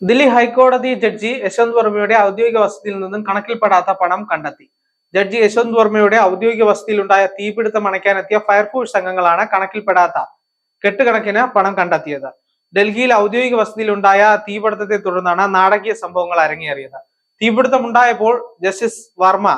ദില്ലി ഹൈക്കോടതി ജഡ്ജി യശ്വന്ത് വർമ്മയുടെ ഔദ്യോഗിക വസതിയിൽ നിന്നും കണക്കിൽപ്പെടാത്ത പണം കണ്ടെത്തി. ജഡ്ജി യശ്വന്ത് വർമ്മയുടെ ഔദ്യോഗിക വസതിയിലുണ്ടായ തീപിടുത്തം അണയ്ക്കാനെത്തിയ ഫയർഫോഴ്സ് സംഘങ്ങളാണ് കണക്കിൽപ്പെടാത്ത കെട്ടുകണക്കിന് പണം കണ്ടെത്തിയത്. ഡൽഹിയിൽ ഔദ്യോഗിക വസതിയിലുണ്ടായ തീപിടുത്തത്തെ തുടർന്നാണ് നാടകീയ സംഭവങ്ങൾ അരങ്ങേറിയത്. തീപിടുത്തമുണ്ടായപ്പോൾ ജസ്റ്റിസ് വർമ്മ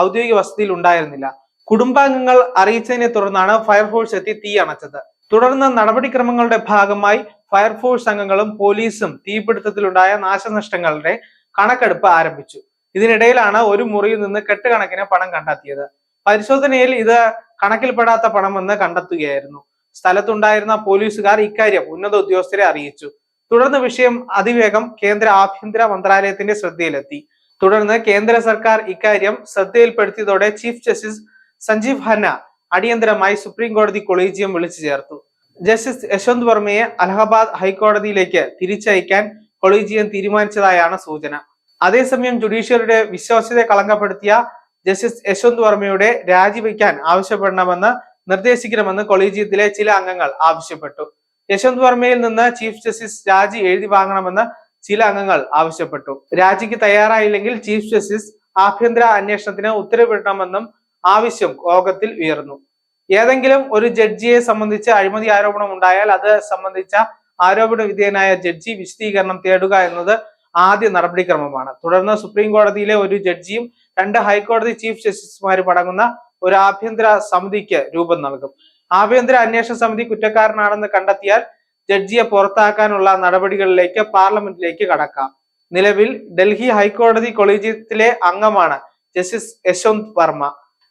ഔദ്യോഗിക വസതിയിൽ ഉണ്ടായിരുന്നില്ല. കുടുംബാംഗങ്ങൾ അറിയിച്ചതിനെ തുടർന്നാണ് ഫയർഫോഴ്സ് എത്തി തീ അണച്ചത്. തുടർന്ന് നടപടിക്രമങ്ങളുടെ ഭാഗമായി ഫയർഫോഴ്സ് അംഗങ്ങളും പോലീസും തീപിടുത്തത്തിലുണ്ടായ നാശനഷ്ടങ്ങളുടെ കണക്കെടുപ്പ് ആരംഭിച്ചു. ഇതിനിടയിലാണ് ഒരു മുറിയിൽ നിന്ന് കെട്ടുകണക്കിന് പണം കണ്ടെത്തിയത്. പരിശോധനയിൽ ഇത് കണക്കിൽപ്പെടാത്ത പണമെന്ന് കണ്ടെത്തുകയായിരുന്നു. സ്ഥലത്തുണ്ടായിരുന്ന പോലീസുകാർ ഇക്കാര്യം ഉന്നത ഉദ്യോഗസ്ഥരെ അറിയിച്ചു. തുടർന്ന് വിഷയം അതിവേഗം കേന്ദ്ര ആഭ്യന്തര മന്ത്രാലയത്തിന്റെ ശ്രദ്ധയിലെത്തി. തുടർന്ന് കേന്ദ്ര സർക്കാർ ഇക്കാര്യം ശ്രദ്ധയിൽപ്പെടുത്തിയതോടെ ചീഫ് ജസ്റ്റിസ് സഞ്ജീവ് ഖന്ന അടിയന്തരമായി സുപ്രീം കോടതി കൊളീജിയം വിളിച്ചു ചേർത്തു. ജസ്റ്റിസ് യശ്വന്ത് വർമ്മയെ അലഹബാദ് ഹൈക്കോടതിയിലേക്ക് തിരിച്ചയക്കാൻ കൊളീജിയം തീരുമാനിച്ചതായാണ് സൂചന. അതേസമയം ജുഡീഷ്യറിയുടെ വിശ്വാസ്യതയെ കളങ്കപ്പെടുത്തിയ ജസ്റ്റിസ് യശ്വന്ത് വർമ്മയുടെ രാജിവെക്കാൻ ആവശ്യപ്പെടണമെന്ന് നിർദ്ദേശിക്കണമെന്ന് കൊളീജിയത്തിലെ ചില അംഗങ്ങൾ ആവശ്യപ്പെട്ടു. യശ്വന്ത് വർമ്മയിൽ നിന്ന് ചീഫ് ജസ്റ്റിസ് രാജി എഴുതി വാങ്ങണമെന്ന് ചില അംഗങ്ങൾ ആവശ്യപ്പെട്ടു. രാജിക്ക് തയ്യാറായില്ലെങ്കിൽ ചീഫ് ജസ്റ്റിസ് ആഭ്യന്തര അന്വേഷണത്തിന് ഉത്തരവിടണമെന്നും ആവശ്യം യോഗത്തിൽ ഉയർന്നു. ഏതെങ്കിലും ഒരു ജഡ്ജിയെ സംബന്ധിച്ച് അഴിമതി ആരോപണം ഉണ്ടായാൽ അത് സംബന്ധിച്ച ആരോപണ വിധേയനായ ജഡ്ജി വിശദീകരണം തേടുക എന്നത് ആദ്യ നടപടിക്രമമാണ്. തുടർന്ന് സുപ്രീം കോടതിയിലെ ഒരു ജഡ്ജിയും 2 ഹൈക്കോടതി ചീഫ് ജസ്റ്റിസുമാരും അടങ്ങുന്ന ഒരു ആഭ്യന്തര സമിതിക്ക് രൂപം നൽകും. ആഭ്യന്തര അന്വേഷണ സമിതി കുറ്റക്കാരനാണെന്ന് കണ്ടെത്തിയാൽ ജഡ്ജിയെ പുറത്താക്കാനുള്ള നടപടികളിലേക്ക് പാർലമെന്റിലേക്ക് കടക്കാം. നിലവിൽ ഡൽഹി ഹൈക്കോടതി കൊളീജിയത്തിലെ അംഗമാണ് ജസ്റ്റിസ് യശ്വന്ത് വർമ്മ.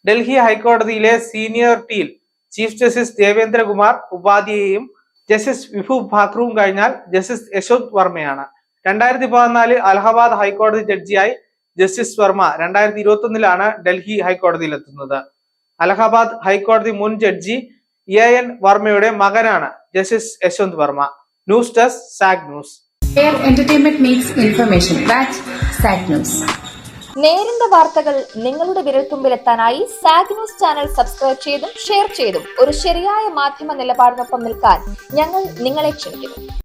ഡൽഹി ഹൈക്കോടതിയിലെ സീനിയോറിറ്റിയിൽ ചീഫ് ജസ്റ്റിസ് ദേവേന്ദ്ര കുമാർ ഉപാധ്യായയും ജസ്റ്റിസ് വിഭു ഭാക്രുവും കഴിഞ്ഞാൽ ജസ്റ്റിസ് യശ്വന്ത് വർമ്മയാണ്. 2014 അലഹബാദ് ഹൈക്കോടതി ജഡ്ജിയായി ജസ്റ്റിസ് വർമ്മ 2021 ഡൽഹി ഹൈക്കോടതിയിൽ എത്തുന്നത്. അലഹബാദ് ഹൈക്കോടതി മുൻ ജഡ്ജി എൻ വർമ്മയുടെ മകനാണ് justice Yashwant Varma. News desk zag news. Entertainment makes information. That's SAG News. നേരിന്റെ വാർത്തകൾ നിങ്ങളുടെ വിരൽത്തുമ്പിലെത്താനായി സാഗ് ന്യൂസ് ചാനൽ സബ്സ്ക്രൈബ് ചെയ്തും ഷെയർ ചെയ്തും ഒരു ശരിയായ മാധ്യമ നിലപാടിനൊപ്പം നിൽക്കാൻ ഞങ്ങൾ നിങ്ങളെ ക്ഷണിക്കുന്നു.